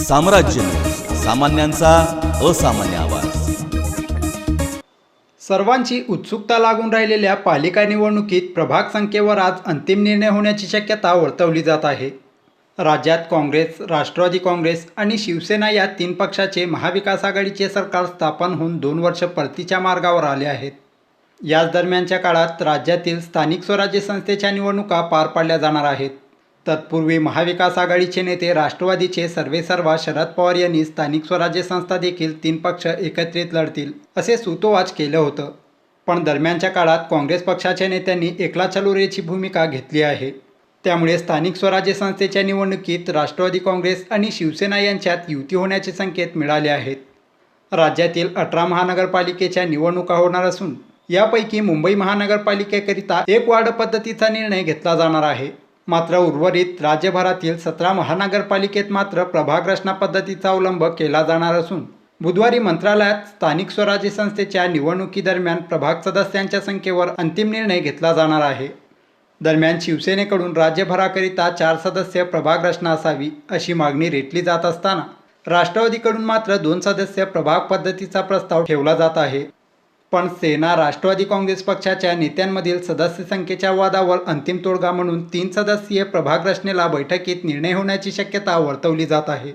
साम्राज्य न्यूज, सामान्यांचा असामान्य आवाज। सर्वांची उत्सुकता लागून राहिलेल्या पालिका निवडणुकीत प्रभाग संख्येवर आज अंतिम निर्णय होण्याची शक्यता वर्तवली जात आहे। राज्यात काँग्रेस, राष्ट्रवादी काँग्रेस आणि शिवसेना या तीन पक्षाचे महाविकास आघाडीचे सरकार स्थापन होऊन 2 वर्ष परतीच्या मार्गावर आले आहेत। याच दरम्यानच्या काळात राज्यातील स्थानिक स्वराज्य संस्थेच्या निवडणुका पार पाडल्या जाणार आहेत। तत्पूर्वी महाविकास आघाडीचे नेते राष्ट्रवादीचे सर्वेसर्वा शरद पवार यांनी स्थानिक स्वराज्य संस्था देखील 3 पक्ष एकत्रित लढतील असे सूतोवाच केलं होतं। पण दरम्यानच्या काळात काँग्रेस पक्षाच्या नेत्यांनी एकला चलो रेची भूमिका घेतली आहे। त्यामुळे स्थानिक स्वराज्य संस्थेच्या निवडणुकीत राष्ट्रवादी काँग्रेस आणि शिवसेना यांच्यात युती होण्याचे संकेत मिळाले आहेत। राज्यातील 18 महानगरपालिकेच्या निवडणुका होणार असून यापैकी मुंबई महानगरपालिकेकरिता एक वार्ड पद्धतीचा निर्णय घेतला जाणार आहे। मात्र उर्वरित राज्यभरातील 17 महानगरपालिकेत मात्र प्रभाग रचना पद्धतीचा अवलंब केला जाणार असून बुधवारी मंत्रालयात स्थानिक स्वराज्य संस्थेच्या निवडणुकीदरम्यान प्रभाग सदस्यांच्या संख्येवर अंतिम निर्णय घेतला जाणार आहे। दरम्यान शिवसेनेकडून राज्यभराकरिता 4 सदस्य प्रभाग रचना असावी अशी मागणी रेटली जात असताना राष्ट्रवादीकडून मात्र 2 सदस्य प्रभाग पद्धतीचा प्रस्ताव ठेवला जात आहे। पण सेना राष्ट्रवादी काँग्रेस पक्षाच्या नेत्यांमधील सदस्य संख्येच्या वादावर अंतिम तोडगा म्हणून 3 सदस्यीय प्रभाग रचनेला बैठकीत निर्णय होण्याची शक्यता वर्तवली जात आहे।